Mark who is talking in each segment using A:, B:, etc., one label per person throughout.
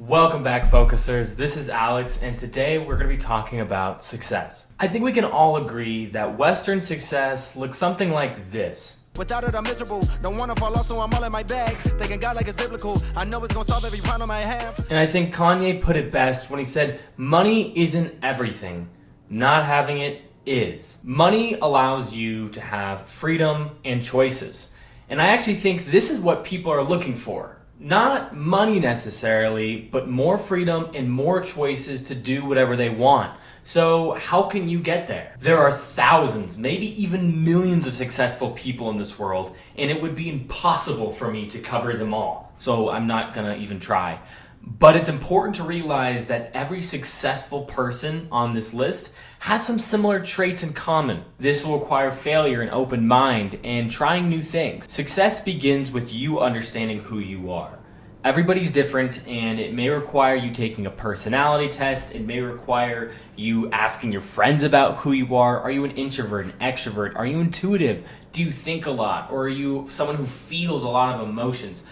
A: Welcome back, focusers. This is Alex, and today we're going to be talking about success. I think we can all agree that Western success looks something like this.
B: Without it, I'm miserable. Don't want to fall off, so I'm all in my bag. Thinking God like it's biblical. I know it's going to solve every problem I have.
A: And I think Kanye put it best when he said, money isn't everything. Not having it is. Money allows you to have freedom and choices. And I actually think this is what people are looking for. Not money necessarily, but more freedom and more choices to do whatever they want. So how can you get there? There are thousands, maybe even millions of successful people in this world, and it would be impossible for me to cover them all. So I'm not gonna even try. But it's important to realize that every successful person on this list has some similar traits in common. This will require failure, an open mind, and trying new things. Success begins with you understanding who you are. Everybody's different, and it may require you taking a personality test. It may require you asking your friends about who you are. Are you an introvert, an extrovert? Are you intuitive? Do you think a lot? Or are you someone who feels a lot of emotions?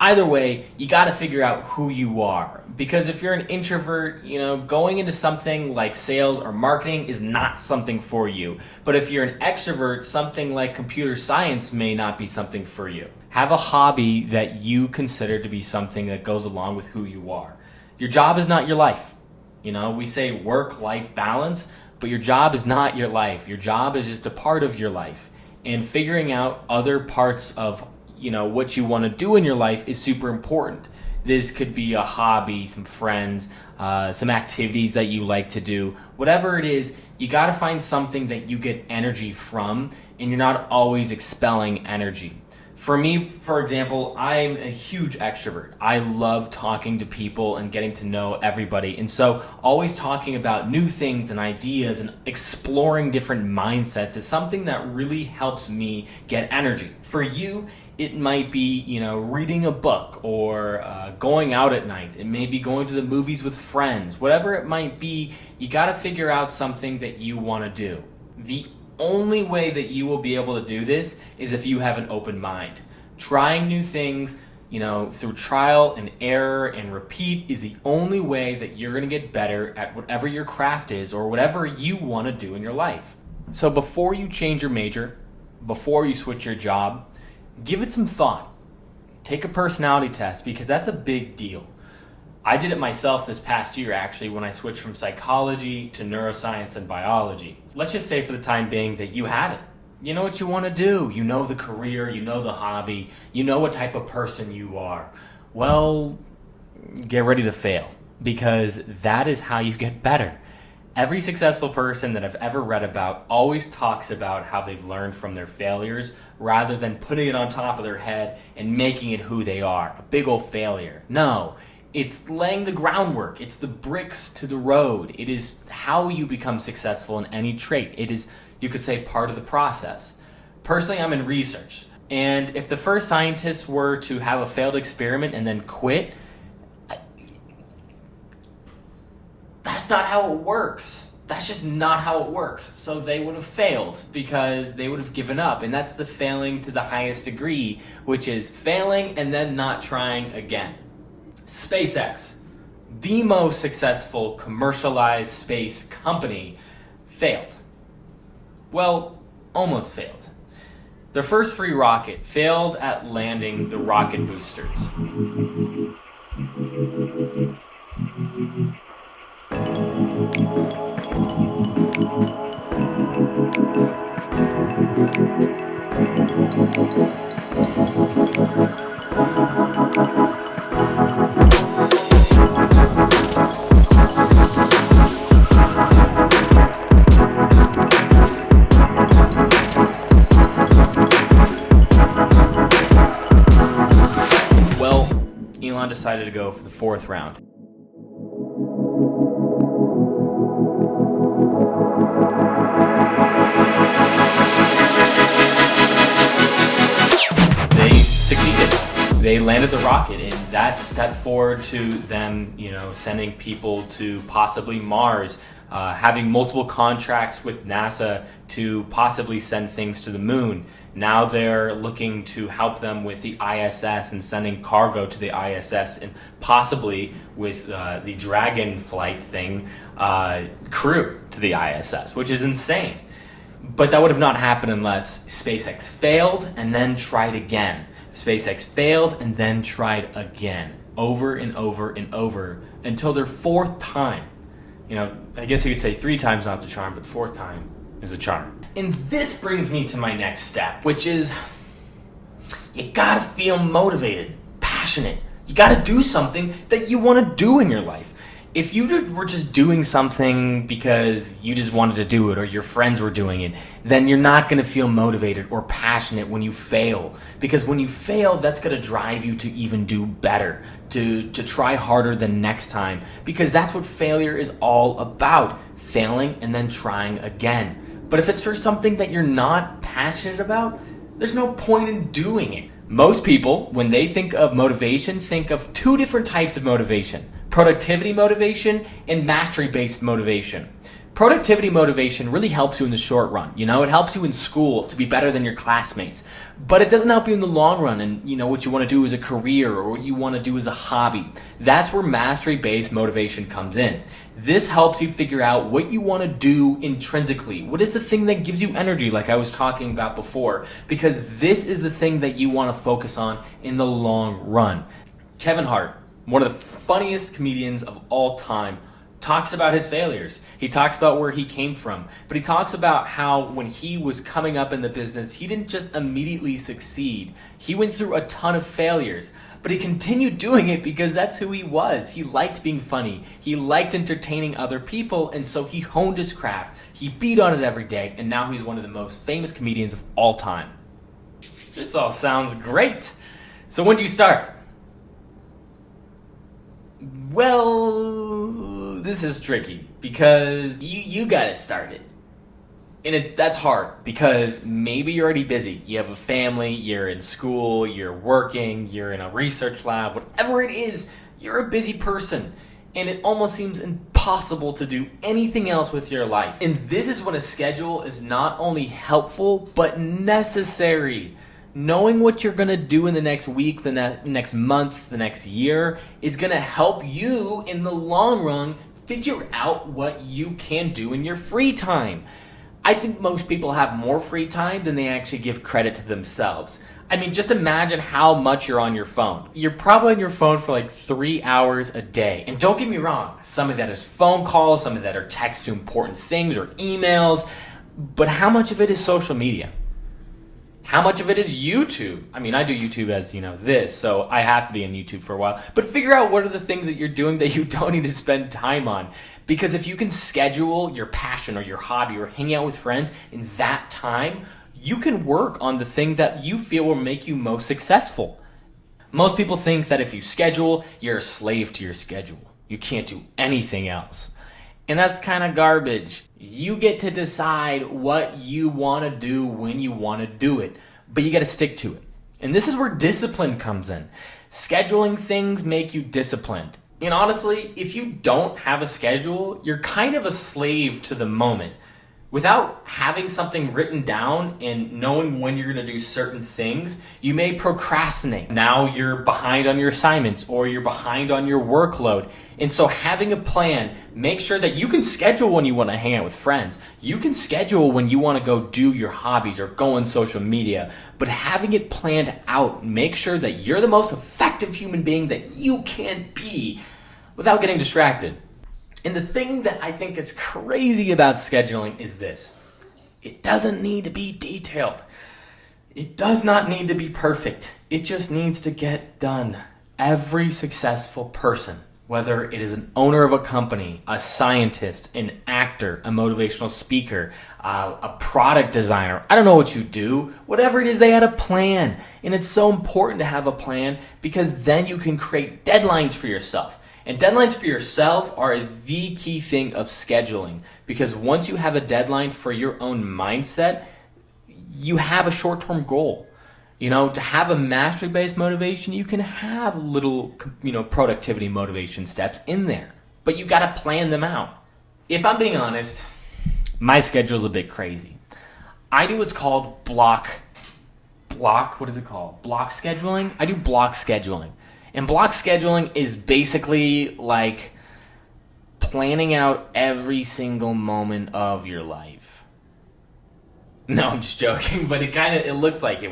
A: Either way, you got to figure out who you are. Because if you're an introvert, going into something like sales or marketing is not something for you. But if you're an extrovert, something like computer science may not be something for you. Have a hobby that you consider to be something that goes along with who you are. Your job is not your life. We say work-life balance, but your job is not your life. Your job is just a part of your life. And figuring out other parts of what you want to do in your life is super important. This could be a hobby, some friends, some activities that you like to do. Whatever it is, you got to find something that you get energy from, and you're not always expelling energy. For me, for example, I'm a huge extrovert. I love talking to people and getting to know everybody. And so always talking about new things and ideas and exploring different mindsets is something that really helps me get energy. For you, it might be, reading a book or going out at night. It may be going to the movies with friends. Whatever it might be, you got to figure out something that you want to do. The only way that you will be able to do this is if you have an open mind. Trying new things, through trial and error and repeat is the only way that you're going to get better at whatever your craft is or whatever you want to do in your life. So before you change your major, before you switch your job, give it some thought. Take a personality test because that's a big deal. I did it myself this past year, actually, when I switched from psychology to neuroscience and biology. Let's just say for the time being that you have it. You know what you want to do. You know the career, you know the hobby, you know what type of person you are. Well, get ready to fail because that is how you get better. Every successful person that I've ever read about always talks about how they've learned from their failures rather than putting it on top of their head and making it who they are. A big old failure. No. It's laying the groundwork. It's the bricks to the road. It is how you become successful in any trait. It is, you could say, part of the process. Personally, I'm in research. And if the first scientists were to have a failed experiment and then quit, that's not how it works. That's just not how it works. So they would have failed because they would have given up. And that's the failing to the highest degree, which is failing and then not trying again. SpaceX, the most successful commercialized space company, failed. Well, almost failed. Their first 3 rockets failed at landing the rocket boosters. Elon decided to go for the 4th round. They succeeded. They landed the rocket, and that stepped forward to them, sending people to possibly Mars, having multiple contracts with NASA to possibly send things to the moon. Now they're looking to help them with the ISS and sending cargo to the ISS, and possibly with the Dragon flight thing, crew to the ISS, which is insane. But that would have not happened unless SpaceX failed and then tried again. SpaceX failed and then tried again, over and over and over, until their fourth time. I guess you could say 3 times not the charm, but 4th time is a charm. And this brings me to my next step, which is you gotta feel motivated, passionate. You gotta do something that you wanna do in your life. If you were just doing something because you just wanted to do it or your friends were doing it, then you're not going to feel motivated or passionate when you fail. Because when you fail, that's going to drive you to even do better, to try harder the next time. Because that's what failure is all about, failing and then trying again. But if it's for something that you're not passionate about, there's no point in doing it. Most people, when they think of motivation, think of 2 different types of motivation: productivity motivation and mastery-based motivation. Productivity motivation really helps you in the short run. It helps you in school to be better than your classmates, but it doesn't help you in the long run and what you want to do as a career or what you want to do as a hobby. That's where mastery-based motivation comes in. This helps you figure out what you want to do intrinsically. What is the thing that gives you energy, like I was talking about before? Because this is the thing that you want to focus on in the long run. Kevin Hart, one of the funniest comedians of all time, talks about his failures. He talks about where he came from, but he talks about how when he was coming up in the business, he didn't just immediately succeed. He went through a ton of failures, but he continued doing it because that's who he was. He liked being funny. He liked entertaining other people, and so he honed his craft. He beat on it every day, and now he's one of the most famous comedians of all time. This all sounds great. So when do you start? Well, this is tricky because you gotta start it. And that's hard because maybe you're already busy. You have a family, you're in school, you're working, you're in a research lab, whatever it is, you're a busy person. And it almost seems impossible to do anything else with your life. And this is when a schedule is not only helpful, but necessary. Knowing what you're going to do in the next week, the next month, the next year is going to help you in the long run figure out what you can do in your free time. I think most people have more free time than they actually give credit to themselves. I mean, just imagine how much you're on your phone. You're probably on your phone for like 3 hours a day. And don't get me wrong, some of that is phone calls, some of that are texts to important things or emails. But how much of it is social media? How much of it is YouTube? I mean, I do YouTube as, this, so I have to be on YouTube for a while. But figure out what are the things that you're doing that you don't need to spend time on. Because if you can schedule your passion or your hobby or hang out with friends in that time, you can work on the thing that you feel will make you most successful. Most people think that if you schedule, you're a slave to your schedule. You can't do anything else. And that's kind of garbage. You get to decide what you want to do when you want to do it, but you got to stick to it. And this is where discipline comes in. Scheduling things make you disciplined. And honestly, if you don't have a schedule, you're kind of a slave to the moment. Without having something written down and knowing when you're going to do certain things, you may procrastinate. Now you're behind on your assignments or you're behind on your workload. And so having a plan, make sure that you can schedule when you want to hang out with friends. You can schedule when you want to go do your hobbies or go on social media. But having it planned out, make sure that you're the most effective human being that you can be without getting distracted. And the thing that I think is crazy about scheduling is this. It doesn't need to be detailed. It does not need to be perfect. It just needs to get done. Every successful person, whether it is an owner of a company, a scientist, an actor, a motivational speaker, a product designer, I don't know what you do, whatever it is, they had a plan. And it's so important to have a plan because then you can create deadlines for yourself. And deadlines for yourself are the key thing of scheduling because once you have a deadline for your own mindset, you have a short-term goal. To have a mastery-based motivation, you can have little, productivity motivation steps in there, but you got to plan them out. If I'm being honest, my schedule's a bit crazy. I do what's called block, what is it called? Block scheduling? I do block scheduling. And block scheduling is basically like planning out every single moment of your life. No, I'm just joking, but it looks like it.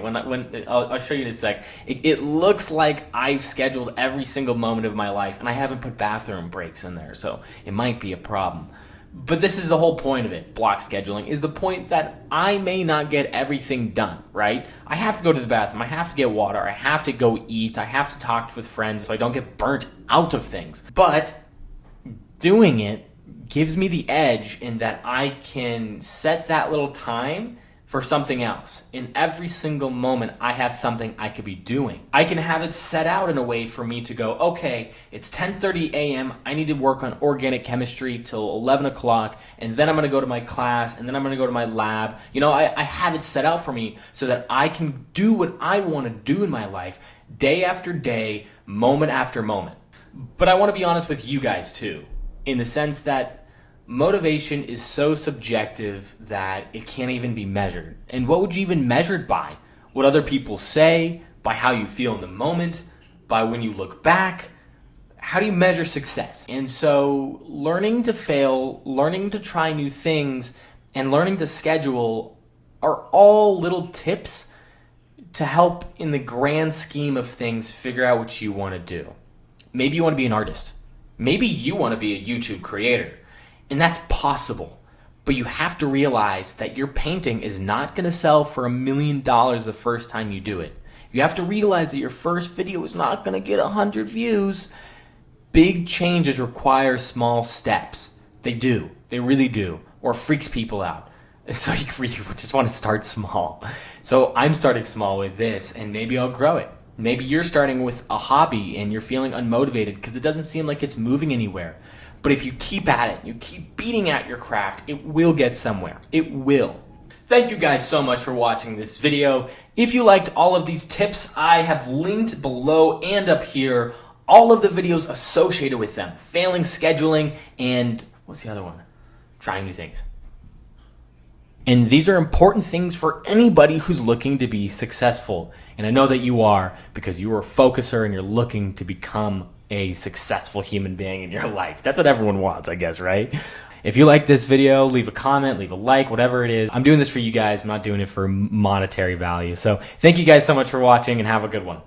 A: I'll show you in a sec. It looks like I've scheduled every single moment of my life, and I haven't put bathroom breaks in there, so it might be a problem. But this is the whole point of it. Block scheduling is the point that I may not get everything done, right? I have to go to the bathroom. I have to get water. I have to go eat. I have to talk with friends so I don't get burnt out of things. But doing it gives me the edge in that I can set that little time for something else. In every single moment, I have something I could be doing. I can have it set out in a way for me to go, okay, it's 10:30 a.m. I need to work on organic chemistry till 11 o'clock, and then I'm gonna go to my class, and then I'm gonna go to my lab. You know, I have it set out for me so that I can do what I wanna do in my life day after day, moment after moment. But I wanna be honest with you guys too, in the sense that motivation is so subjective that it can't even be measured. And what would you even measure it by? What other people say? By how you feel in the moment? By when you look back? How do you measure success? And so learning to fail, learning to try new things, and learning to schedule are all little tips to help in the grand scheme of things figure out what you want to do. Maybe you want to be an artist. Maybe you want to be a YouTube creator. And that's possible, but you have to realize that your painting is not going to sell for $1 million the first time you do it. You have to realize that your first video is not going to get 100 views. Big changes require small steps. They do. They really do. Or it freaks people out. So you really just want to start small. So I'm starting small with this, and maybe I'll grow it. Maybe you're starting with a hobby and you're feeling unmotivated because it doesn't seem like it's moving anywhere. But if you keep at it, you keep beating at your craft, it will get somewhere. It will. Thank you guys so much for watching this video. If you liked all of these tips, I have linked below and up here all of the videos associated with them. Failing scheduling and what's the other one? Trying new things. And these are important things for anybody who's looking to be successful. And I know that you are, because you are a focuser and you're looking to become a successful human being in your life. That's what everyone wants, I guess, right? If you like this video, leave a comment, leave a like, whatever it is. I'm doing this for you guys. I'm not doing it for monetary value. So thank you guys so much for watching, and have a good one.